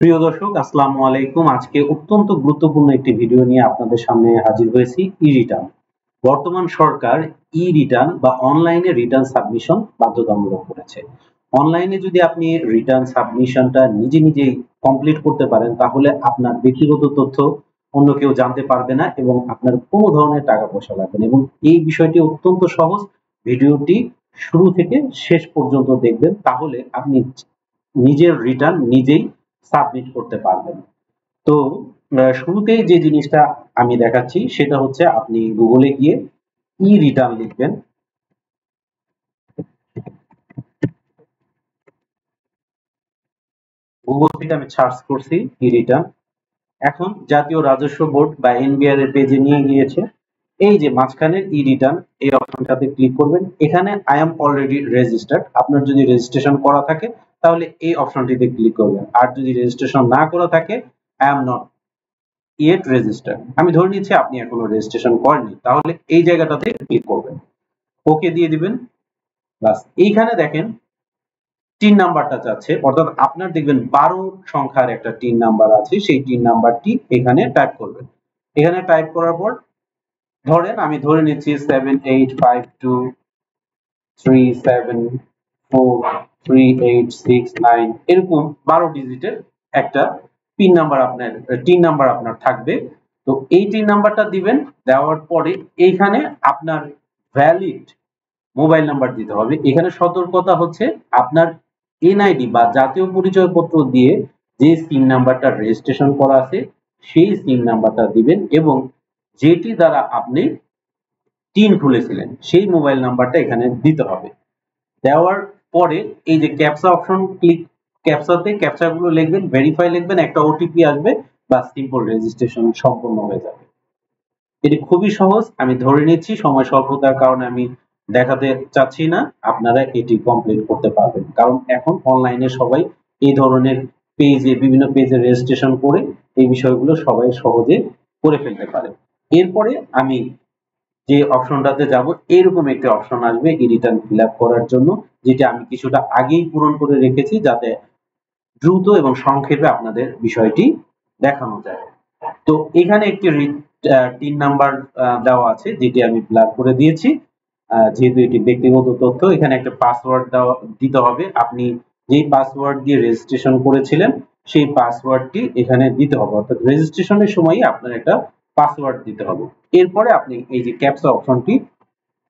প্রিয় দর্শক, আসসালামু আলাইকুম। আজকে অত্যন্ত গুরুত্বপূর্ণ একটি ভিডিও নিয়ে আপনাদের সামনে হাজির হয়েছি। ই রিটার্ন। বর্তমান সরকার ই রিটার্ন বা অনলাইনে রিটার্ন সাবমিশন বাধ্যতামূলক করেছে। অনলাইনে যদি আপনি রিটার্ন সাবমিশনটা নিজেই কমপ্লিট করতে পারেন, তাহলে আপনার ব্যক্তিগত তথ্য অন্য কেউ জানতে পারবে না এবং আপনার কোনো ধরনের টাকা পয়সা লাগবে না। এবং এই বিষয়টি অত্যন্ত সহজ। ভিডিওটি শুরু থেকে শেষ পর্যন্ত দেখবেন, তাহলে আপনি নিজের রিটার্ন নিজেই সাবমিট করতে পারবেন। তো শুরুতেই যে জিনিসটা আমি দেখাচ্ছি সেটা হচ্ছে, আপনি গুগলে গিয়ে ই রিটার্ন লিখবেন। গুগল থেকে আমি সার্চ করছি ই রিটার্ন। এখন জাতীয় রাজস্ব বোর্ড বা এনবিআর এর পেজে নিয়ে গিয়েছে। এই যে মাঝখানের ই রিটার্ন, এই অপশনটাতে ক্লিক করবেন। এখানে আই এম অলরেডি রেজিস্টার্ড, আপনার যদি রেজিস্ট্রেশন করা থাকে তাহলে এই অপশনটিতে ক্লিক করবেন। আর যদি রেজিস্ট্রেশন না করা থাকে, I am not yet register, আমি ধরে নিচ্ছি আপনি এখনো রেজিস্ট্রেশন করেননি, তাহলে এই জায়গাটাতে ক্লিক করবেন, ওকে দিয়ে দিবেন। বাস, এইখানে দেখেন টিন নাম্বারটা চাচ্ছে, অর্থাৎ আপনার দেখবেন 12 সংখ্যার একটা টিন নাম্বার আছে, সেই টিন নাম্বারটি এখানে টাইপ করবেন। এখানে টাইপ করার পর ধরেন আমি ধরে নিচ্ছি 785237438669, এরকম 12 ডিজিটের একটা পিন নাম্বার আপনার টিন নাম্বার আপনার থাকবে। তো এই টিন নাম্বারটা দিবেন। দেওয়ার পরে এইখানে আপনার ভ্যালিড মোবাইল নাম্বার দিতে হবে। এখানে সতর্কতা হচ্ছে, আপনার এনআইডি বা জাতীয় পরিচয়পত্র দিয়ে যে সিম নাম্বারটা রেজিস্ট্রেশন করা আছে সেই সিম নাম্বারটা দিবেন, এবং যেটি দ্বারা আপনি টিন খুলেছিলেন সেই মোবাইল নাম্বারটা এখানে দিতে হবে। দেওয়ার পরে এই যে ক্যাপচা অপশন, ক্যাপচাতে ক্যাপচাগুলো লিখবেন, ভেরিফাই লিখবেন, একটা ওটিপি আসবে, বা সিম্পল রেজিস্ট্রেশন সম্পূর্ণ হয়ে যাবে। এটি খুবই সহজ। আমি ধরে নিচ্ছি সময় স্বল্পতার কারণে আমি দেখাতে চাচ্ছি না, আপনারা এটি কমপ্লিট করতে পারবেন, কারণ এখন অনলাইনে সবাই এই ধরনের পেজে, বিভিন্ন পেজে রেজিস্ট্রেশন করে এই বিষয়গুলো সবাই সহজে করে ফেলতে পারে। এরপরে আমি যে অপশনটাতে যাব, এরকম একটি অপশন আসবে ই রিটার্ন ফিল আপ করার জন্য, যেটা আমি কিছুটা আগেই পূরণ করে রেখেছি, যাতে দ্রুত এবং সংক্ষেপে আপনাদের বিষয়টি দেখানো যায়। তো এখানে একটি টিন নাম্বার দেওয়া আছে, যেটি আমি ব্ল্যাক করে দিয়েছি। যেহেতু এটি ব্যক্তিগত তথ্য, এখানে একটা পাসওয়ার্ড দিতে হবে। আপনি যেই পাসওয়ার্ড দিয়ে রেজিস্ট্রেশন করেছিলেন সেই পাসওয়ার্ডটি এখানে দিতে হবে, অর্থাৎ রেজিস্ট্রেশনের সময়ই আপনার একটা পাসওয়ার্ড দিতে হবে। এরপরে আপনি এই যে ক্যাপচা অপশনটি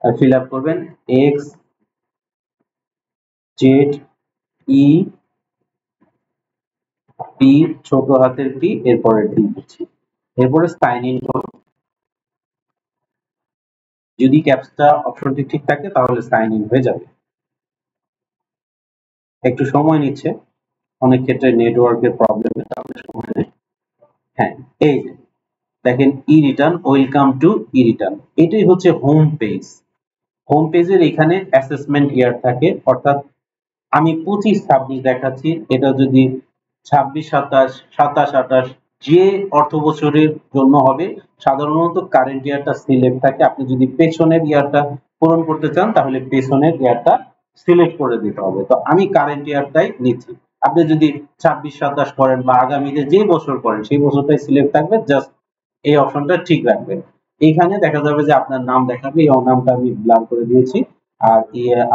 ফিল আপ করবেন, XZEP, ছোট হাতের টি, এরপরে ডি দিচ্ছি। এরপরে সাইন ইন করুন। যদি ক্যাপচা অপশনটি ঠিক থাকে তাহলে সাইন ইন হয়ে যাবে। একটু সময় নিচ্ছে, অনেক ক্ষেত্রে নেটওয়ার্কের প্রবলেমের কারণে সময় নেয়। হ্যাঁ, এই যে দেখেন ই return, welcome to E return, এটাই হচ্ছে হোম পেজ। হোম পেজের এখানে অ্যাসেসমেন্ট ইয়ার থাকে, অর্থাৎ আমি 25-26 দেখাচ্ছি, এটা যদি 26-27, 27-28 যে অর্থ বছরের জন্য হবে, সাধারণত কারেন্ট ইয়ারটা সিলেক্ট থাকে। আপনি যদি পেছনের ইয়ারটা পূরণ করতে চান তাহলে পেছনের ইয়ারটা সিলেক্ট করে দিতে হবে। তো আমি কারেন্ট ইয়ারটাই নিচ্ছি। আপনি যদি 26-27 করেন বা আগামীতে যে বছর করেন সেই বছরটাই সিলেক্ট থাকবে, জাস্ট এই অপশনটা ঠিক রাখবেন। এইখানে দেখা যাবে যে আপনার নাম দেখাবে, এই নামটা আমি ব্লার করে দিয়েছি। আর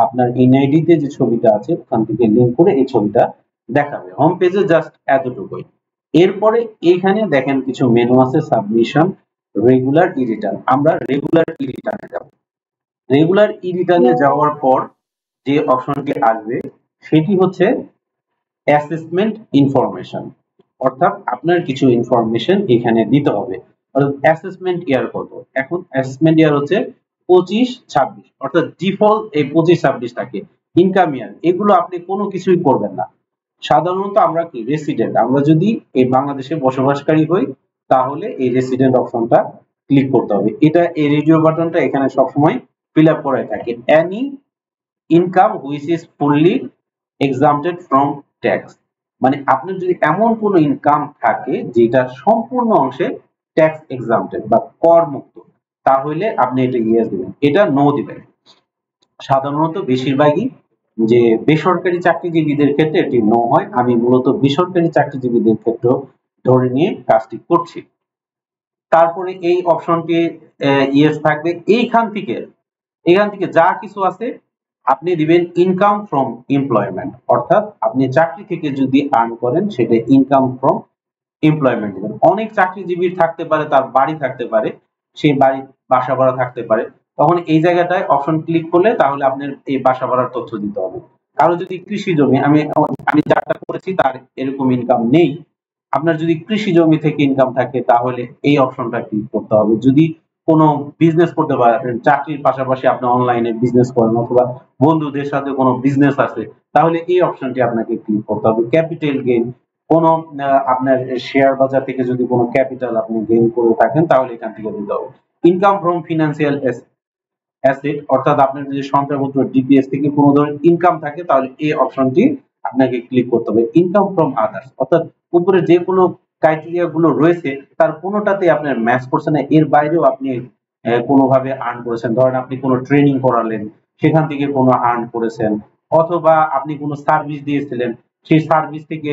আপনার এনআইডি তে যে ছবিটা আছে ওখান থেকে লিংক করে এই ছবিটা দেখাবে। হোম পেজে জাস্ট এতটুকুই। এরপরে এইখানে দেখেন কিছু মেনু আছে, সাবমিশন, রেগুলার ই রিটার্ন। আমরা রেগুলার ই রিটার্নে যাব। রেগুলার ই রিটার্নে যাওয়ার পর যে অপশনটি আসবে সেটি হচ্ছে অ্যাসেসমেন্ট ইনফরমেশন, অর্থাৎ আপনার কিছু ইনফরমেশন এখানে দিতে হবে। অর্থাৎ অ্যাসেসমেন্ট ইয়ার কত, এখন অ্যাসেসমেন্ট ইয়ার হচ্ছে 25-26, অর্থাৎ ডিফল্ট এই 25-26 থাকে। ইনকাম ইয়ার, এগুলো আপনি কোনো কিছুই করবেন না। সাধারণত আমরা কি রেসিডেন্ট, আমরা যদি এই বাংলাদেশে বসবাসকারী হই তাহলে এই রেসিডেন্ট অপশনটা ক্লিক করতে হবে। এটা এই রেডিও বাটনটা এখানে সবসময় ফিল আপ করাই থাকে। Any income which is fully এক্সাম্পটেড from tax, মানে আপনার যদি এমন কোনো ইনকাম থাকে যেটা সম্পূর্ণ অংশে ট্যাক্স এক্সাম্পটেড বা কর মুক্ত, তাহলে আপনি এটা ইয়েস দিবেন, এটা নো দিবেন। সাধারণত বেশিরভাগই যে বেসরকারি চাকরিজীবীদের ক্ষেত্রে এটি নো হয়। আমি মূলত বেসরকারি চাকরিজীবীদের ক্ষেত্রে ধরে নিয়ে কাজটি করছি। তারপরে এই অপশনটি ইয়েস থাকবে। এখান থেকে যা কিছু আছে আপনি দিবেন ইনকাম ফ্রম এমপ্লয়মেন্ট, অর্থাৎ আপনি চাকরি থেকে যদি আর্ন করেন সেটা ইনকাম ফ্রম এমপ্লয়মেন্ট দিবেন। অনেক চাকরিজীবীর থাকতে পারে, তার বাড়ি থাকতে পারে, সেই বাড়ি বাসা ভাড়া থাকতে পারে, তখন এই জায়গাটায় অপশন ক্লিক করলে তাহলে আপনার এই বাসা ভাড়ার তথ্য দিতে হবে। কারো যদি কৃষি জমি, আমি যারটা করেছি তার এরকম ইনকাম নেই, আপনার যদি কৃষি জমি থেকে ইনকাম থাকে তাহলে এই অপশনটা ক্লিক করতে হবে। যদি কোনো বিজনেস করতে পারেন, চাকরির পাশাপাশি আপনি অনলাইনে বিজনেস করেন অথবা বন্ধুদের সাথে কোনো বিজনেস আছে, তাহলে এই অপশনটি আপনাকে ক্লিক করতে হবে। ক্যাপিটাল গেইন, কোনো আপনার শেয়ার বাজার থেকে যদি কোনো ক্যাপিটাল আপনি গেইন করে থাকেন তাহলে এখান থেকে দিতে হবে। ইনকাম ফ্রম ফিনান্সিয়াল অ্যাসেট, অর্থাৎ আপনার যদি সঞ্চয়পত্র ডিপিএস থেকে কোনো ধরনের ইনকাম থাকে তাহলে এই অপশনটি আপনাকে ক্লিক করতে হবে। ইনকাম ফ্রম আদার্স, অর্থাৎ উপরে যে কোনো ক্রাইটেরিয়া গুলো রয়েছে তার কোনোটাতে আপনার ম্যাচ করছে না, এর বাইরেও আপনি কোনোভাবে আর্ন করেছেন। ধরেন আপনি কোনো ট্রেনিং করালেন, সেখান থেকে কোনো আর্ন করেছেন, অথবা আপনি কোনো সার্ভিস দিয়েছিলেন, সেই সার্ভিস থেকে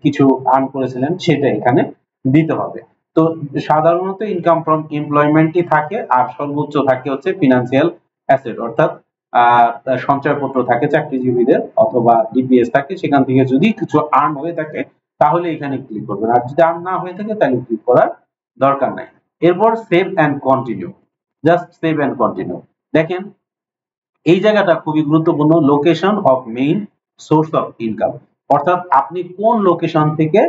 কিছু আর্ন করেছিলেন, সেটা এখানে দিতে হবে। তো সাধারণত ইনকাম ফ্রম এমপ্লয়মেন্টই থাকে, আর সর্বোচ্চ থাকে হচ্ছে ফিনান্সিয়াল অ্যাসেট, অর্থাৎ সঞ্চয়পত্র থাকে চাকরিজীবীদের অথবা ডিপিএস থাকে, সেখান থেকে যদি কিছু আর্ন হয়ে থাকে তাহলে এখানে ক্লিক করবেন, আর যদি আর্ন না হয়ে থাকে তাহলে ক্লিক করার দরকার নাই। এরপর save and continue, just save and continue. দেখেন এই জায়গাটা খুবই গুরুত্বপূর্ণ, location of main source of income, অর্থাৎ আপনি কোন লোকেশন থেকে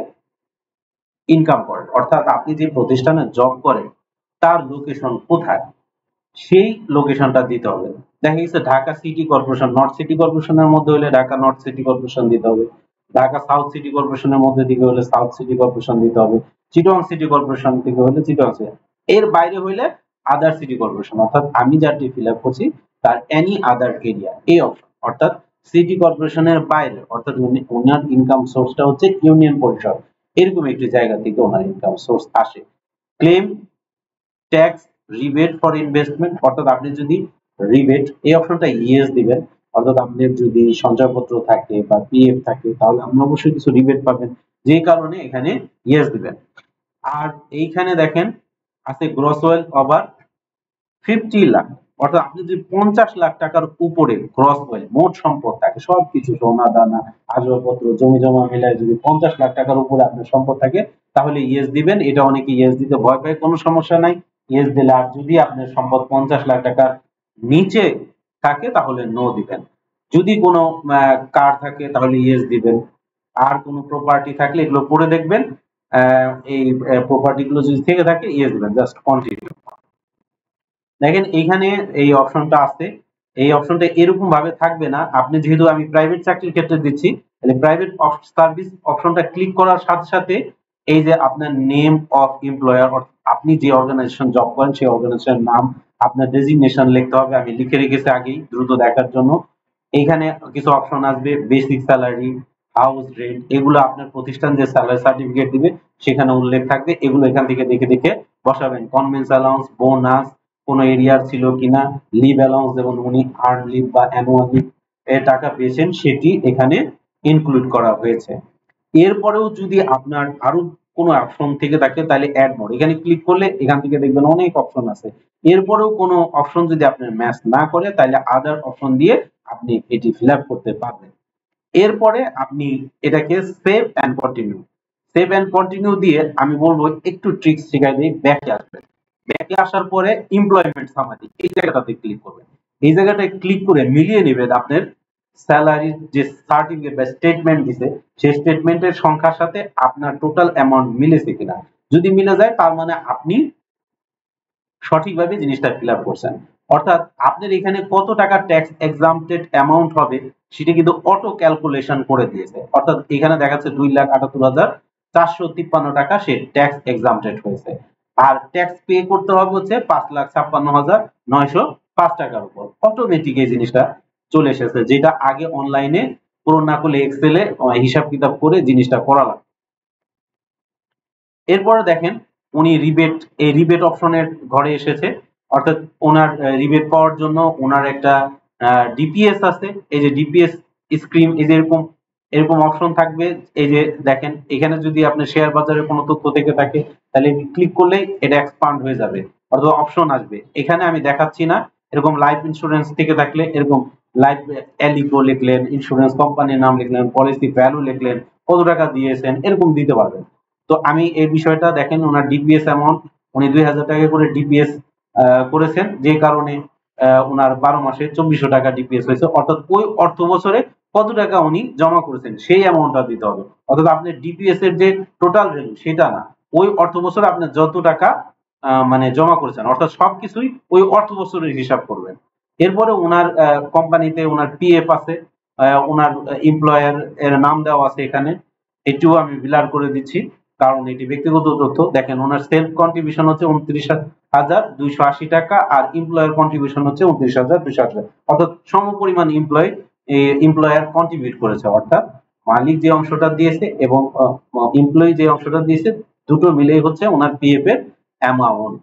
ইনকাম করেন, অর্থাৎ আপনি যে প্রতিষ্ঠানে জব করেন তার লোকেশন কোথায় সেই লোকেশনটা দিতে হবে। দেখা গেছে Dhaka city corporation, north city কর্পোরেশনের মধ্যে হলে ঢাকা নর্থ সিটি কর্পোরেশন দিতে হবে, ঢাকা সাউথ সিটি কর্পোরেশনের মধ্যে দিকে হলে সাউথ সিটি কর্পোরেশন দিতে হবে, চিটং সিটি কর্পোরেশন থেকে হলে চিটং সিটি, এর বাইরে হইলে আদার সিটি কর্পোরেশন, অর্থাৎ আমি যাটি ফিল আপ করছি তার এনি আদার এরিয়া এই অপশন, অর্থাৎ সিটি কর্পোরেশনের বাইরে, অর্থাৎ ওনার ইনকাম সোর্সটা হচ্ছে ইউনিয়ন পরিষদ, এরকম একটি জায়গা থেকে ওনার ইনকাম সোর্স আসে। Claim tax rebate for investment, অর্থাৎ আপনি যদি রিবেট এই অপশনটা ইয়েস দিবেন, অর্থাৎ আপনার যদি সঞ্চয়পত্র থাকে বা পিএফ থাকে তাহলে আপনি অবশ্যই কিছু রিবেট পাবেন, যে কারণে এখানে ইয়েস দিবেন। আর এইখানে দেখেন আছে গ্রস ওয়েলথ ওভার 50 লাখ, অর্থাৎ আপনি যদি 50 লাখ টাকার উপরে গ্রস ওয়েলথ মোট সম্পদ থাকে, সবকিছু সোনা দানা আসবাবপত্র জমি জমা মিলায় যদি 50 লাখ টাকার উপরে আপনার সম্পদ থাকে তাহলে ইয়েস দিবেন। এটা অনেকে ইয়েস দিতে ভয় পায়, কোনো সমস্যা নাই, ইয়েস দিলে। আর যদি আপনার সম্পদ 50 লাখ টাকার নিচে থাকে তাহলে নো দিবেন। যদি কোনো কার থাকে তাহলে ইয়েস দিবেন। আর কোনো প্রপার্টি থাকলে এগুলো পড়ে দেখবেন, এই প্রপার্টি গুলো যদি থেকে থাকে ইয়েস দিবেন, জাস্ট কন্টিনিউ। দেখেন এইখানে এই অপশনটা আছে, এই অপশনটা এরকম ভাবে থাকবে না। আপনি যেহেতু আমি প্রাইভেট চাকরির ক্ষেত্রে দিচ্ছি, তাহলে প্রাইভেট সার্ভিস অপশনটা ক্লিক করার সাথে সাথে এই যে আপনার নেম অফ এমপ্লয়ার, আপনি যে অর্গানাইজেশন জব করেন সেই অর্গানাইজেশনের নাম, আপনার ডেজিগনেশন লিখতে হবে, আমি লিখে রেখেছি আগেই দ্রুত দেখার জন্য। এইখানে কিছু অপশন আসবে, বেসিক স্যালারি, হাউস রেন্ট, এগুলো আপনার প্রতিষ্ঠান যে স্যালারি সার্টিফিকেট দিবে সেখানে উল্লেখ থাকবে, এগুলো এখান থেকে দেখে দেখে বসাবেন। কনভেন্স অ্যালাউন্স, বোনাস, কোন এরিয়ার ছিল কিনা, লিভ অ্যালাউন্স যেমন উনি আর্ন লিভ বা অ্যানুয়াল লিভ এর টাকা পেয়েছেন সেটি এখানে ইনক্লুড করা হয়েছে। এরপরেও যদি আপনার আরো কোনো অপশন থেকে থাকে তাহলে অ্যাড মোর, এখানে ক্লিক করলে এখান থেকে দেখবেন অনেক অপশন আছে। এরপরেও কোনো অপশন যদি আপনার ম্যাচ না করে তাহলে আদার অপশন দিয়ে আপনি এটি ফিল আপ করতে পারবেন। এরপরে আপনি এটাকে save and continue, save and continue দিয়ে আমি বলবো একটু ট্রিক্স শেখাই দিই। ব্যাকে আসবেন, ব্যাকে আসার পরে এমপ্লয়মেন্ট সামারি এই জায়গাটাতে ক্লিক করবেন। এই জায়গাটায় ক্লিক করে মিলিয়ে নেবেন আপনার স্যালারির যে সার্টিফিকেট বা স্টেটমেন্ট দিছে সেই স্টেটমেন্টের সংখ্যার সাথে আপনার টোটাল অ্যামাউন্ট মিলেছে কিনা। যদি মিলে যায় তার মানে আপনি সঠিকভাবে জিনিসটা ফিল আপ করছেন। অর্থাৎ আপনার এখানে কত টাকা ট্যাক্স এক্সাম্পটেড অ্যামাউন্ট হবে সেটা কিন্তু অটো ক্যালকুলেশন করে দিয়েছে। অর্থাৎ এখানে দেখাচ্ছে 2,78,453 টাকা সে ট্যাক্স এক্সাম্পটেড হয়েছে, আর ট্যাক্স পে করতে হবে হচ্ছে 5,56,905 টাকার উপর। অটোমেটিক এই জিনিসটা চলে এসেছে, যেটা আগে অনলাইনে পূরণ না করলে এক্সেলে হিসাব কিতাব করে জিনিসটা করা লাগে। এরপরে দেখেন উনি রিবেট, এই রিবেট অপশনের ঘরে এসেছে, অর্থাৎ ওনার রিবেট পাওয়ার জন্য ওনার একটা ডিপিএস আছে। এই যে ডিপিএস স্ক্রিন, এই যে এরকম এরকম অপশন থাকবে। এই যে দেখেন এখানে যদি আপনি শেয়ার বাজারের কোনো তথ্য থেকে থাকে তাহলে ক্লিক করলেই এটা এক্সপান্ড হয়ে যাবে, অথবা অপশন আসবে। এখানে আমি দেখাচ্ছি না। এরকম লাইফ ইন্স্যুরেন্স থেকে থাকলে এরকম লাইফ এলিগো লিখলেন, ইন্স্যুরেন্স কোম্পানির নাম লিখলেন, পলিসি ভ্যালু লিখলেন, কত টাকা দিয়েছেন, এরকম দিতে পারবেন। তো আমি এই বিষয়টা দেখেন, ওনার ডিপিএস অ্যামাউন্ট উনি 2000 টাকা করে ডিপিএস করেছেন, যে কারণে ওনার 12 মাসে 2400 টাকা ডিপিএস হয়েছে। অর্থাৎ ওই অর্থ বছরে কত টাকা উনি জমা করেছেন সেই অ্যামাউন্টটা দিতে হবে। অর্থাৎ আপনার ডিপিএস এর যে টোটাল ভ্যালু সেটা না, ওই অর্থ বছরে আপনি যত টাকা মানে জমা করেছেন, অর্থাৎ সবকিছুই ওই অর্থ বছরের হিসাব করবেন। এরপরে ওনার কোম্পানিতে ওনার পিএফ আছে, ওনার এমপ্লয়ার এর নাম দেওয়া আছে এখানে, এটিও আমি ব্লার করে দিচ্ছি কারণ এটি ব্যক্তিগত তথ্য। দেখেন ওনার সেলফ কন্ট্রিবিউশন হচ্ছে 29,280 টাকা, আর এমপ্লয়ার কন্ট্রিবিউশন হচ্ছে 29,280 টাকা। অর্থাৎ সমপরিমাণ এমপ্লয়ার কন্ট্রিবিউট করেছে, অর্থাৎ মালিক যে অংশটা দিয়েছে এবং এমপ্লয়ি যে অংশটা দিয়েছে, দুটো মিলেই হচ্ছে ওনার পিএফ এর অ্যামাউন্ট।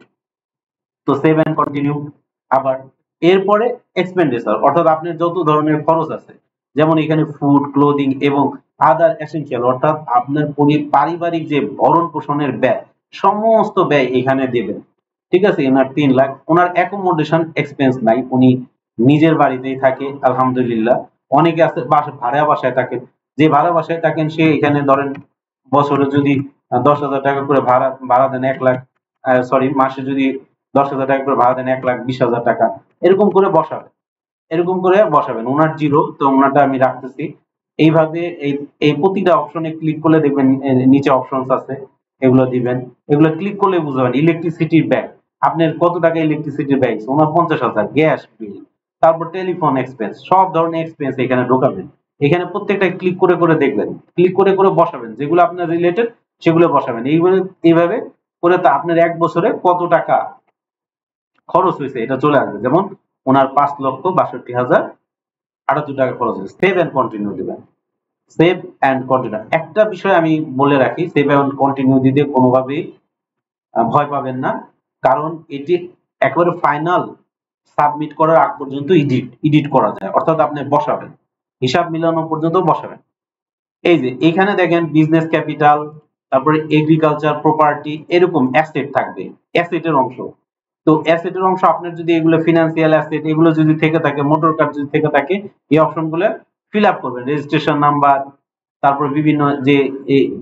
তো সেভ এন্ড কন্টিনিউ। আবার এরপরে এক্সপেন্ডিচার, অর্থাৎ আপনার যত ধরনের খরচ আছে, যেমন এখানে ফুড, ক্লোদিং এবং আদার এসেনশিয়াল, অর্থাৎ আপনার পারিবারিক যে ভরণ পোষণের ব্যয়, সমস্ত ব্যয় এখানে দেবেন। ঠিক আছে, ওনার 3 লাখ। ওনার অ্যাকোমোডেশন এক্সপেন্স নাই, উনি নিজের বাড়িতেই থাকে আলহামদুলিল্লাহ। অনেকে আছে ভাড়া বাসায় থাকেন, যে ভাড়া বাসায় থাকেন সে এখানে ধরেন বছরে যদি 10,000 টাকা করে ভাড়া ভাড়া দেন, 1 লাখ, সরি মাসে যদি 10,000 টাকা করে ভাড়া দেন, 1,20,000 টাকা, এরকম করে বসাবেন। এরকম করে বসাবেন। ওনার জিরো, তো ওনারটা আমি রাখতেছি। এইভাবে এই এই প্রতিটা অপশনে ক্লিক করলে দেখবেন নিচে অপশনস আছে, এগুলো দিবেন। এগুলো ক্লিক করলে বুঝবেন ইলেকট্রিসিটির ব্যয়, আপনার কত টাকা ইলেকট্রিসিটির ব্যয়, ওনার 50,000। গ্যাস বিল, তারপর টেলিফোন এক্সপেন্স, সব ধরনের এক্সপেন্স এখানে ঢোকাবেন। এখানে প্রত্যেকটা ক্লিক করে করে দেখবেন, ক্লিক করে করে বসাবেন, যেগুলো আপনার রিলেটেড সেগুলো বসাবেন। এইভাবে করে তা আপনার 1 বছরে কত টাকা খরচ হয়েছে এটা চলে আসবে। যেমন ওনার 5,62,078 টাকা খরচ হয়েছে। সেভ এন্ড কন্টিনিউ দিবেন। Save and continue. একটা বিষয় আমি বলে রাখি, সেভ এন্ড কন্টিনিউ দিতে কোনোভাবেই ভয় পাবেন না, কারণ এটি একেবারে ফাইনাল সাবমিট করার আগ পর্যন্ত এডিট করা যায়, অর্থাৎ আপনি বসাবেন, হিসাব মিলানো পর্যন্ত বসাবেন। এই যে এখানে দেখেন বিজনেস ক্যাপিটাল, তারপরে এগ্রিকালচার প্রপার্টি, এরকম অ্যাসেট থাকবে, অ্যাসেটের অংশ। তো অ্যাসেটের অংশ আপনার যদি এগুলো ফিনান্সিয়াল অ্যাসেট এগুলো যদি থেকে থাকে, মোটর কার যদি থেকে থাকে, এই অপশনগুলো ফিল আপ করবেন। রেজিস্ট্রেশন নাম্বার, তারপর বিভিন্ন যে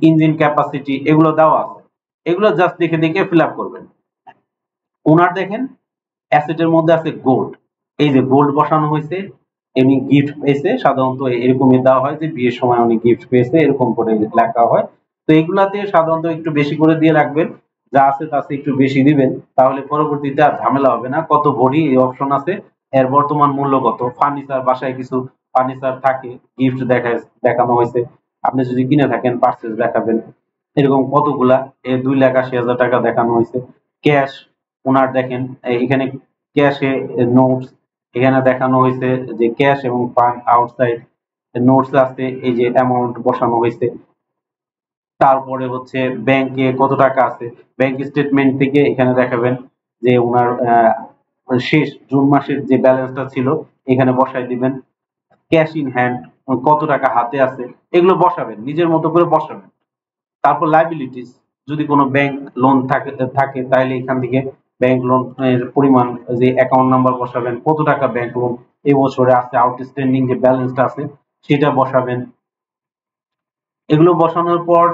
ইঞ্জিন ক্যাপাসিটি এগুলো দেওয়া আছে, এগুলো জাস্ট দেখে দেখে ফিল আপ করবেন। ওনার দেখেন অ্যাসেটের মধ্যে আছে গোল্ড, এই যে গোল্ড বসানো হয়েছে, এমনি গিফট পেয়েছে, সাধারণত এরকমই দেওয়া হয় যে বিয়ের সময় উনি গিফট পেয়েছে, এরকম করে লেখা হয়। তো এগুলাতে সাধারণত একটু বেশি করে দিয়ে রাখবেন, যা আছে তাতে একটু বেশি দিবেন, তাহলে পরবর্তীতে আর ঝামেলা হবে না। কত ভরি এই অপশন আছে, এর বর্তমান মূল্য কত। ফার্নিচার, বাসায় কিছু ফার্নিচার থাকে, গিফট দেখানো হয়েছে, আপনি যদি কিনে থাকেন পারচেজ দেখাবেন, এরকম কতগুলা, 2,80,000 টাকা দেখানো হয়েছে। ক্যাশ, ওনার দেখেন এখানে ক্যাশে নোটস এখানে দেখানো হয়েছে, যে ক্যাশ এবং ফান্ড আউটসাইড নোটস আছে, এই যে অ্যামাউন্ট বসানো হয়েছে। তারপরে হচ্ছে ব্যাংকে কত টাকা আছে, ব্যাংক স্টেটমেন্ট থেকে এখানে দেখাবেন যে ওনার শেষ জুন মাসের যে ব্যালেন্সটা ছিল এখানে বসাই দিবেন। ক্যাশ ইন হ্যান্ড কত টাকা হাতে আছে, এগুলো বসাবেন, নিজের মতো করে বসাবেন। তারপর লাইবিলিটিস, যদি কোনো ব্যাংক লোন থাকে তাহলে এখান থেকে ব্যাংক লোন এর পরিমাণ, যে অ্যাকাউন্ট নাম্বার বসাবেন, কত টাকা ব্যাংক লোন এই বছরে আছে, আউটস্ট্যান্ডিং যে ব্যালেন্সটা আছে সেটা বসাবেন। এগুলো বসানোর পর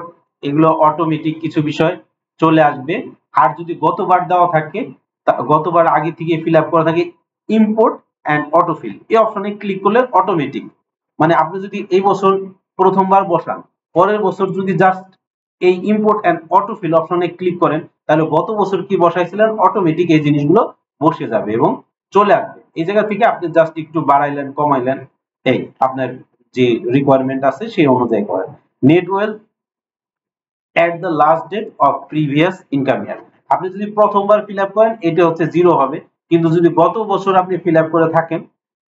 এগুলো অটোমেটিক কিছু বিষয় চলে আসবে। আর যদি গতবার দেওয়া থাকে, গতবার আগে থেকে ফিল আপ করা থাকে, ইম্পোর্ট অ্যান্ড অটোফিল এই অপশনে ক্লিক করলে অটোমেটিক, মানে আপনি যদি এই বছর প্রথমবার বসান, পরের বছর যদি জাস্ট এই ইম্পোর্ট অ্যান্ড অটোফিল অপশনে ক্লিক করেন, তাহলে গত বছর কি বসাইছিলেন অটোমেটিক এই জিনিসগুলো বসে যাবে এবং চলে আসবে। এই জায়গা থেকে আপনি জাস্ট একটু বাড়াইলেন কমাইলেন, এই আপনার যে রিকোয়ারমেন্ট আছে সেই অনুযায়ী করেন। Net wealth at the last date of previous income year, আপনি যদি প্রথমবার ফিল আপ করেন এটা হচ্ছে 0 হবে, কিন্তু যদি গত বছর আপনি ফিল আপ করে থাকেন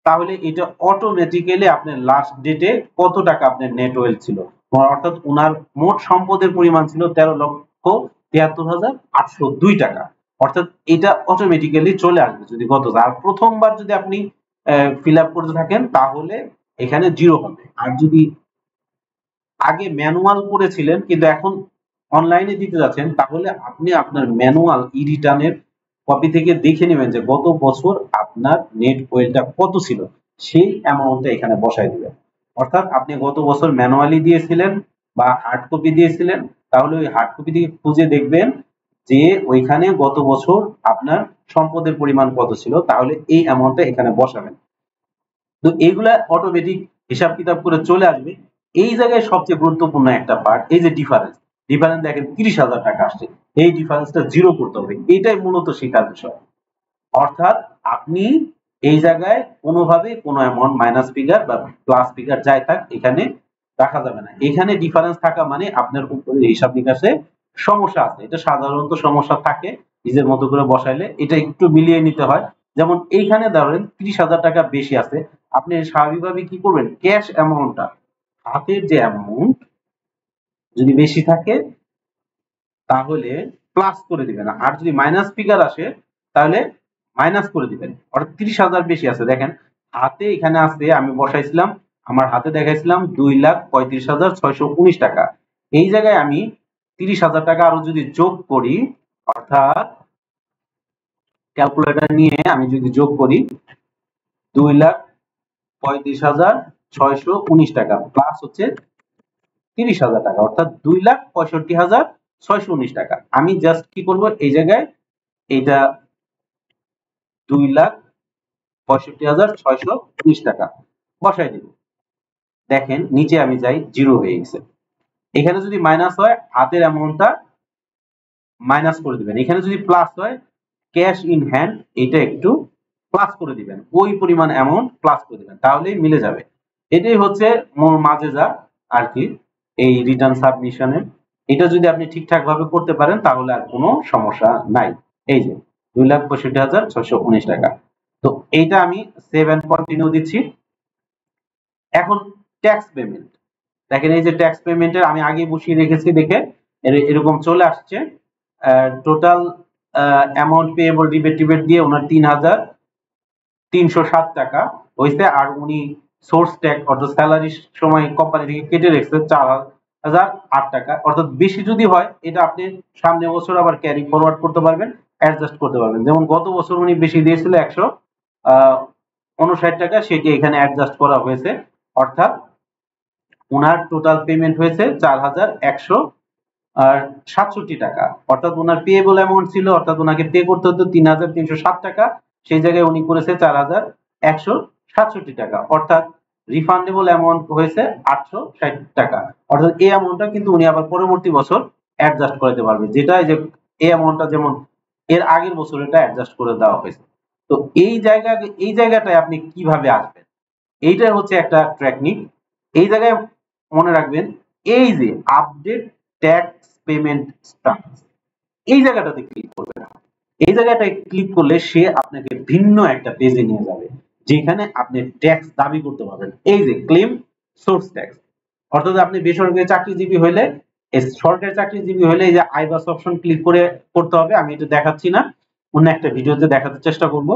তাহলে এটা অটোমেটিক্যালি আপনার লাস্ট ডেটে কত টাকা আপনার নেট ওয়েলথ ছিল, অর্থাৎ ওনার মোট সম্পদের পরিমাণ ছিল 13,73,802 টাকা, অর্থাৎ এটা অটোমেটিক্যালি চলে আসবে যদি গত। আর প্রথমবার যদি আপনি ফিল আপ করতে থাকেন তাহলে এখানে 0 হবে। আর যদি আগে ম্যানুয়াল করেছিলেন কিন্তু এখন অনলাইনে দিতে যাচ্ছেন, তাহলে আপনি আপনার ম্যানুয়াল ই রিটার্নের কপি থেকে দেখে নেবেন যে গত বছর আপনার নেট ওয়েলটা কত ছিল, সেই অ্যামাউন্টটা এখানে বসাই দিবেন। অর্থাৎ আপনি গত বছর ম্যানুয়ালি দিয়েছিলেন বা হার্ড কপি দিয়েছিলেন, তাহলে ওই হার্ড কপি থেকে খুঁজে দেখবেন যে ওইখানে গত বছর আপনার সম্পদের পরিমাণ কত ছিল, তাহলে এই অ্যামাউন্টটা এখানে বসাবেন। তো এইগুলা অটোমেটিক হিসাব কিতাব করে চলে আসবে। এই জায়গায় সবচেয়ে গুরুত্বপূর্ণ একটা পার্ট, এই যে ডিফারেন্স দেখেন 30,000 টাকা আসছে, এই ডিফারেন্সটা জিরো করতে হবে, এটাই মূলত শেখার বিষয়। অর্থাৎ আপনি এই জায়গায় কোনোভাবে কোনো অ্যামাউন্ট মাইনাস ফিগার বা প্লাস ফিগার যাই থাক এখানে রাখা যাবে না। এখানে ডিফারেন্স থাকা মানে আপনার উপরে হিসাব নিকাশে সমস্যা আছে। এটা সাধারণত সমস্যা থাকে, নিজের মতো করে বসাইলে এটা একটু মিলিয়ে নিতে হয়। যেমন এইখানে ধরেন 30,000 টাকা বেশি আছে, আপনি স্বাভাবিকভাবে কি করবেন, ক্যাশ অ্যামাউন্টটা, হাতের যে অ্যামাউন্ট যদি বেশি থাকে তাহলে প্লাস করে দিবেন, আর যদি মাইনাস ফিগার আসে তাহলে মাইনাস করে দিবেন। অর্থাৎ 30,000 বেশি আছে, দেখেন হাতে এখানে আছে, আমি বসাইছিলাম, আমার হাতে দেখাইছিলাম 2,35,619 টাকা। এই জায়গায় আমি 30,000 টাকা আরো যদি যোগ করি, অর্থাৎ ক্যালকুলেটর নিয়ে আমি যদি যোগ করি 2,35,619 টাকা প্লাস হচ্ছে 30,000 টাকা, অর্থাৎ 2,65,619 টাকা। আমি জাস্ট কি করব, এই জায়গায় এটা 2,65,619 টাকা বসাই দিব। দেখেন নিচে আমি যাই, জিরো হয়ে গেছে। এখানে যদি মাইনাস হয় হাতের অ্যামাউন্টটা মাইনাস করে দিবেন, এখানে যদি প্লাস হয় ক্যাশ ইন হ্যান্ড এটা একটু প্লাস করে দিবেন, ওই পরিমাণ অ্যামাউন্ট প্লাস করে দিবেন, তাহলেই মিলে যাবে। এটাই হচ্ছে মাঝে যা আর কি এই রিটার্ন সাবমিশনে। এটা যদি আপনি ঠিকঠাক ভাবে করতে পারেন তাহলে আর কোনো সমস্যা নাই। এই যে 2,65,619 টাকা। তো এইটা আমি সেভ এন্ড কন্টিনিউ দিচ্ছি। এখন ট্যাক্স পেমেন্ট, দেখেন এই যে ট্যাক্স পেমেন্টের আমি আগে বসিয়ে রেখেছি, দেখে এরকম চলে আসছে। Total amount payable rebate Tibet দিয়ে ওনার 3,307 টাকা হয়েছে, আর উনি সোর্স ট্যাক্স অর্থাৎ স্যালারির সময় কোম্পানি থেকে কেটে রেখেছে 4,008 টাকা। অর্থাৎ বেশি যদি হয় এটা আপনি সামনে বছর আবার ক্যারি ফরওয়ার্ড করতে পারবেন, অ্যাডজাস্ট করতে পারবেন। যেমন গত বছর উনি বেশি দিয়েছিল 159 টাকা, সেটি এখানে অ্যাডজাস্ট করা হয়েছে। অর্থাৎ ওনার টোটাল পেমেন্ট হয়েছে 4,167 টাকা। অর্থাৎ ওনার পেয়েবল অ্যামাউন্ট ছিল, অর্থাৎ ওনাকে পে করতে হতো 3,307 টাকা, সেই জায়গায় উনি করেছে 4,167 টাকা। অর্থাৎ রিফান্ডেবল অ্যামাউন্ট হয়েছে 860 টাকা। অর্থাৎ এই অ্যামাউন্টটা কিন্তু উনি আবার পরবর্তী বছর অ্যাডজাস্ট করাতে পারবে, যেটা এই যে এই অ্যামাউন্টটা যেমন এর আগের বছর এটা অ্যাডজাস্ট করে দেওয়া হয়েছে। তো এই জায়গাটায় আপনি কিভাবে আসবেন, এইটাই হচ্ছে একটা টেকনিক। এই জায়গায় মনে রাখবেন, এই যে আপডেট ট্যাক্স পেমেন্ট স্ট্যাটাস, এই জায়গাটাতে ক্লিক করবেন। এই জায়গাটায় ক্লিক করলে সে আপনাকে ভিন্ন একটা পেজে নিয়ে যাবে, যেখানে আপনি ট্যাক্স দাবি করতে পারবেন। এই যে ক্লেম সোর্স ট্যাক্স, অর্থাৎ আপনি বেসরকারি চাকরিজীবী হইলে, সরকারি চাকরিজীবী হলে এই যে আইবাস অপশন ক্লিক করে করতে হবে। আমি এটা দেখাচ্ছি না, অন্য একটা ভিডিওতে দেখাতে চেষ্টা করব।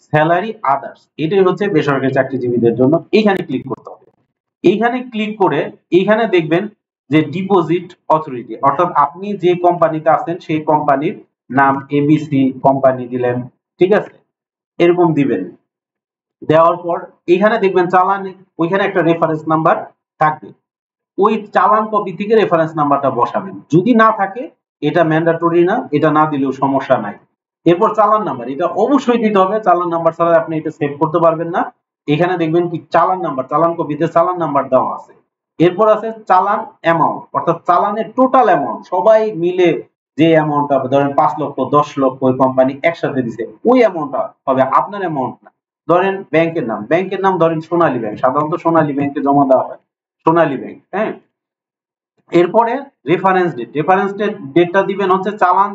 স্যালারি আদার্স, এটাই হচ্ছে বেসরকারি চাকরিজীবীদের জন্য, এইখানে ক্লিক করতে হবে। এইখানে ক্লিক করে এইখানে দেখবেন যে ডিপোজিট অথরিটি, অর্থাৎ আপনি যে কোম্পানিতে আছেন সেই কোম্পানির নাম এবিসি কোম্পানি দিলেন, ঠিক আছে, এরকম দিবেন। দেওয়ার পর এখানে দেখবেন চালান, ওইখানে একটা রেফারেন্স নাম্বার থাকবে, ওই চালান কপি থেকে রেফারেন্স নাম্বারটা বসাবেন। যদি না থাকে এটা ম্যান্ডেটরি না, এটা না দিলেও সমস্যা নাই। এরপর চালান নাম্বার, এটা অবশ্যই দিতে হবে, চালান নাম্বার ছাড়া আপনি এটা সেভ করতে পারবেন না। এখানে দেখবেন কি চালান নাম্বার, চালান কপিতে চালান নাম্বার দেওয়া আছে। এরপর আছে চালান অ্যামাউন্ট, অর্থাৎ চালানের টোটাল অ্যামাউন্ট, সবাই মিলে যে অ্যামাউন্টটা ধরেন 5 লক্ষ 10 লক্ষ ওই কোম্পানি একসাথে দিছে, ওই অ্যামাউন্টটা হবে, আপনার অ্যামাউন্ট না। ধরেন ব্যাংকের নাম ধরেন সোনালী ব্যাংক, সাধারণত সোনালী ব্যাংকে জমা দেওয়া হয় সোনালী ব্যাংক, হ্যাঁ। এরপরে রেফারেন্স ডেটটা দিবেন হচ্ছে চালান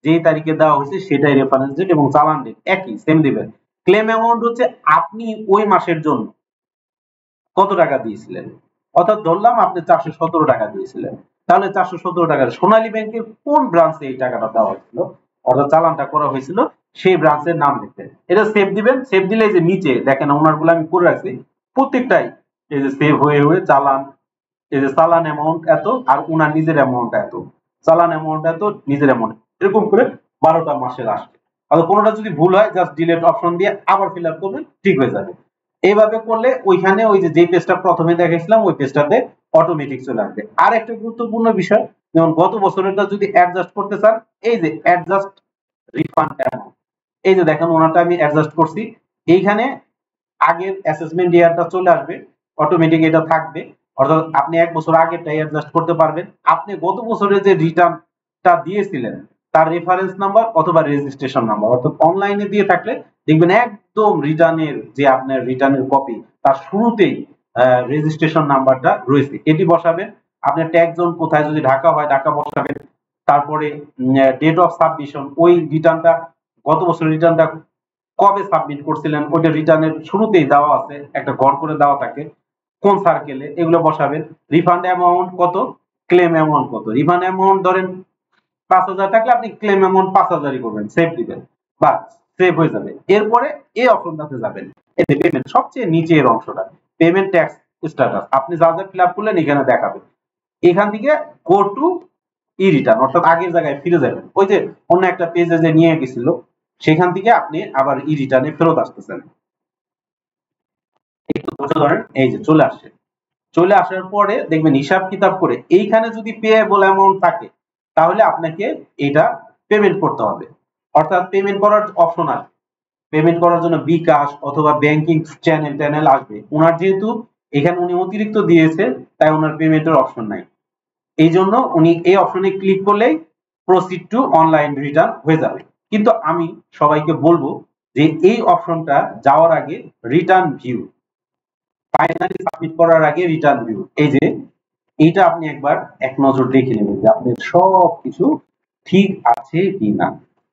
যে তারিখে দেওয়া হয়েছে সেটাই রেফারেন্স ডেট, এবং চালান ডেট একই সেম দিবেন। ক্লেম অ্যামাউন্ট হচ্ছে আপনি ওই মাসের জন্য কত টাকা দিয়েছিলেন, অর্থাৎ ধরলাম আপনি 417 টাকা দিয়েছিলেন, তাহলে 417 টাকা সোনালী ব্যাংকের কোন ব্রাঞ্চে এই টাকাটা দেওয়া হয়েছিল, অর্থাৎ চালানটা করা হয়েছিল, সেই ব্রাঞ্চের নাম লিখবেন। এটা সেভ দিবেন। সেভ দিলে যে নিচে দেখেন ওনার গুলো আমি করে রাখছি, প্রত্যেকটাই এই যে সেভ হয়ে হয়ে চালান, এই যে চালান অ্যামাউন্ট এত আর উনার নিজের অ্যামাউন্ট এত, চালান অ্যামাউন্ট এত, নিজের অ্যামাউন্ট, এরকম করে 12টা মাসের আসবে। আর কোনোটা যদি ভুল হয় জাস্ট ডিলিট অপশন দিয়ে আবার ফিল আপ করবেন, ঠিক হয়ে যাবে। এইভাবে করলে ওইখানে ওই যে পেজটা প্রথমে দেখাইছিলাম ওই পেজটাতে অটোমেটিক চলে আসবে। আর একটা গুরুত্বপূর্ণ বিষয়, যেমন গত বছরেরটা যদি অ্যাডজাস্ট করতে চান, এই যে অ্যাডজাস্ট রিফান্ড অ্যামাউন্ট, এই যে দেখেন ওনারটা আমি অ্যাডজাস্ট করছি, এইখানে আগের অ্যাসেসমেন্ট ইয়ারটা চলে আসবে, অটোমেটিক এটা থাকবে। অর্থাৎ আপনি এক বছর আগেরটাই অ্যাডজাস্ট করতে পারবেন। আপনি গত বছরের যে রিটার্নটা দিয়েছিলেন তার রেফারেন্স নাম্বার অথবা রেজিস্ট্রেশন নাম্বার, অর্থাৎ অনলাইনে দিয়ে থাকলে দেখবেন একদম রিটার্নের যে আপনার রিটার্নের কপি তার শুরুতেই রেজিস্ট্রেশন নাম্বারটা রয়েছে, এটি বসাবেন। আপনার ট্যাক্স জোন কোথায়, যদি ঢাকা হয় ঢাকা বসাবেন। তারপরে ডেট অফ সাবমিশন, ওই রিটার্নটা গত বছরের রিটার্নটা কবে সাবমিট করছিলেন ওইটা রিটার্নের শুরুতেই দেওয়া আছে, একটা ঘর করে দেওয়া থাকে কোন সার্কেলে, এগুলো বসাবেন। রিফান্ড অ্যামাউন্ট কত, ক্লেম অ্যামাউন্ট কত। রিফান্ড অ্যামাউন্ট ধরেন 5,000 থাকলে আপনি ক্লেম অ্যামাউন্ট 5,000ই করবেন, সেভ দিবেন, বাস সেভ হয়ে যাবে। এরপরে এই অপশনটাতে যাবেন, এতে পেমেন্ট সবচেয়ে নিচের অংশটা, পেমেন্ট ট্যাক্স স্ট্যাটাস, আপনি যা যা ফিল আপ করলেন এখানে দেখাবে। এখান থেকে গো টু ই রিটার্ন, অর্থাৎ আগের জায়গায় ফিরে যাবেন। ওই যে অন্য একটা পেজে যে নিয়ে গেছিল সেখান থেকে আপনি আবার ই রিটার্নে ফেরত আসতেছেন। একটু ধৈর্য ধরেন, এই যে চলে আসছে। চলে আসার পরে দেখবেন হিসাব কিতাব করে এইখানে যদি পেয়েবল অ্যামাউন্ট থাকে তাহলে আপনাকে এটা পেমেন্ট করতে হবে, অর্থাৎ পেমেন্ট করার অপশন আসবে। পেমেন্ট করার জন্য বিকাশ অথবা ব্যাংকিং চ্যানেল ট্যানেল আসবে। ওনার যেহেতু এখানে উনি অতিরিক্ত দিয়েছে তাই ওনার পেমেন্টের অপশন নাই, এই জন্য উনি এই অপশনে ক্লিক করলেই প্রসিড টু অনলাইন রিটার্ন হয়ে যাবে। কিন্তু আমি সবাইকে বলবো যে এই অপশনটা যাওয়ার আগে রিটার্ন ভিউ, ফাইনালি সাবমিট করার আগে রিটার্ন ভিউ, এই যে এইটা আপনি একবার এক নজর দেখে নেবেন যে আপনার সবকিছু ঠিক আছে কিনা,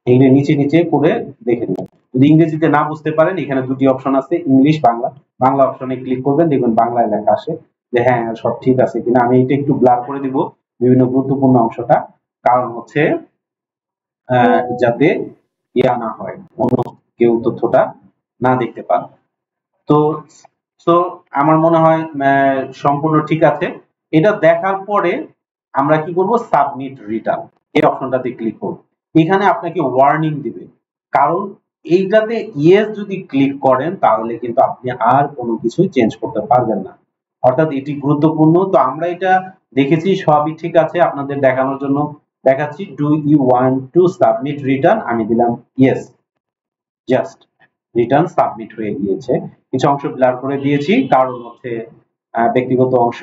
এইটা নিচে নিচে করে দেখে নেবেন। যদি ইংরেজিতে না বুঝতে পারেন এখানে দুটি অপশন আছে, ইংলিশ বাংলা। বাংলা অপশনে ক্লিক করবেন, দেখবেন বাংলায় লেখা আসে যে হ্যাঁ সব ঠিক আছে কিনা। আমি এটা একটু ব্লার করে দিব বিভিন্ন গুরুত্বপূর্ণ অংশটা, কারণ হচ্ছে যাতে ইয়া না হয়, অন্য কেউ তথ্যটা না দেখতে পান। তো তো আমার মনে হয় সম্পূর্ণ ঠিক আছে। এটা দেখার পরে আমরা কি করব, সাবমিট রিটার্ন এই অপশনটাতে ক্লিক করব। এখানে আপনাকে ওয়ার্নিং দিবে, কারণ এইটাতে ইয়েস যদি ক্লিক করেন তাহলে কিন্তু আপনি আর কোনো কিছু চেঞ্জ করতে পারবেন না, অর্থাৎ এটি গুরুত্বপূর্ণ। তো আমরা এটা দেখেছি সবই ঠিক আছে, আপনাদের দেখানোর জন্য দেখাচ্ছি। Do you want to submit return, আমি দিলাম ইয়েস, জাস্ট রিটার্ন সাবমিট হয়ে গিয়েছে। কিছু অংশ ব্লার করে দিয়েছি কারণ হচ্ছে ব্যক্তিগত অংশ,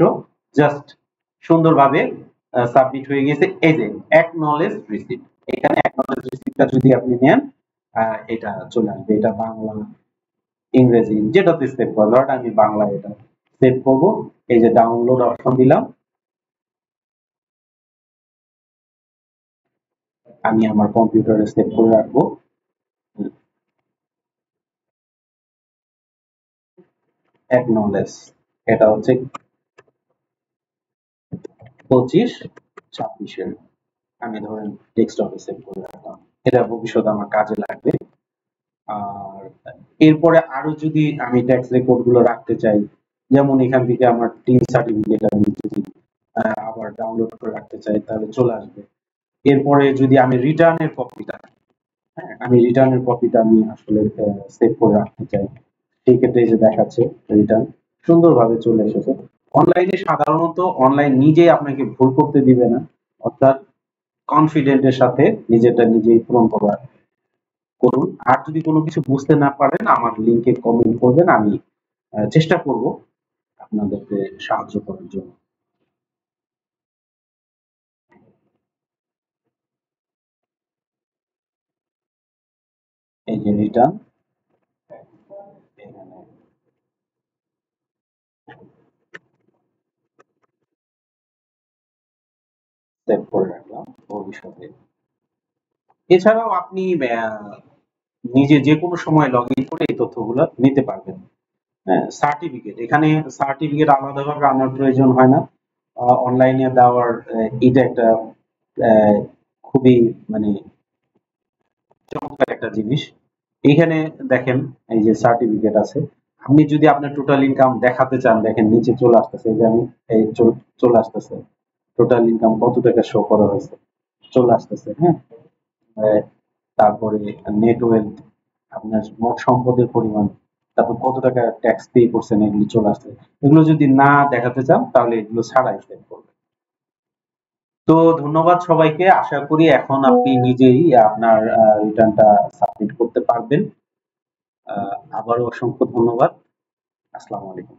জাস্ট সুন্দরভাবে সাবমিট হয়ে গিয়েছে। এই যে অ্যাকনলেজ রিসিপ্ট, এখানে অ্যাকনলেজ রিসিপ্টটা যদি আপনি নেন এটা চলে আসবে। এটা বাংলা ইংরেজি যেটাতে সেভ করবো, ধরেন আমি বাংলা এটা সেভ করব। এই যে ডাউনলোড অপশন দিলাম, আমি আমার কম্পিউটারে সেভ করে রাখবো। অ্যাকনলেজ, এটা হচ্ছে 25-26-এর, আমি ধরেন ডেস্কটপে সেভ করে রাখলাম, এটা ভবিষ্যতে আমার কাজে লাগবে। আর এরপরে আরো যদি আমি ট্যাক্স রেকর্ড গুলো রাখতে চাই, যেমন এখান থেকে আমার টিন সার্টিফিকেট আমি যদি আবার ডাউনলোড করে রাখতে চাই তাহলে চলে আসবে। এরপরে যদি আমি রিটার্নের কপিটা, হ্যাঁ আমি রিটার্নের কপিটা আমি আসলে সেভ করে রাখতে চাই, সেই ক্ষেত্রে এই যে দেখাচ্ছে রিটার্ন সুন্দরভাবে চলে এসেছে। অনলাইনে সাধারণত অনলাইন নিজেই আপনাকে ভুল করতে দিবে না, অর্থাৎ কনফিডেন্টের সাথে নিজেরটা নিজেই পূরণ করার করুন। আর যদি কোনো কিছু বুঝতে না পারেন আমার লিংকে কমেন্ট করবেন, আমি চেষ্টা করব আপনাদেরকে সাহায্য করার জন্য। এই যে রিটার্ন এখানে সেভ করে রাখলাম ভবিষ্যতে। এছাড়াও আপনি নিজে যে কোনো সময় লগ ইন করে এই তথ্যগুলো নিতে পারবেন। হ্যাঁ, সার্টিফিকেট, এখানে সার্টিফিকেট আলাদাভাবে আনার প্রয়োজন হয় না, অনলাইনে দেওয়ার এটা একটা খুবই মানে চমৎকার একটা জিনিস। এইখানে দেখেন এই যে সার্টিফিকেট আছে, আপনি যদি আপনার টোটাল ইনকাম দেখাতে চান, দেখেন নিচে চলে আসতেছে, এই যে আমি এই চলে আসতেছে টোটাল ইনকাম কত টাকা শো করা হয়েছে, চলে আসতেছে। হ্যাঁ, তারপরে নেট ওয়েলথ, আপনার মোট সম্পদের পরিমাণ, তারপর কত টাকা ট্যাক্স পে করছেন, এগুলি চলে আসছে। এগুলো যদি না দেখাতে চান তাহলে এগুলো ছাড়াই সেভ করবেন। তো ধন্যবাদ সবাইকে, আশা করি এখন আপনি নিজেই আপনার রিটার্নটা সাবমিট করতে পারবেন। আবারও অসংখ্য ধন্যবাদ। আসসালামু আলাইকুম।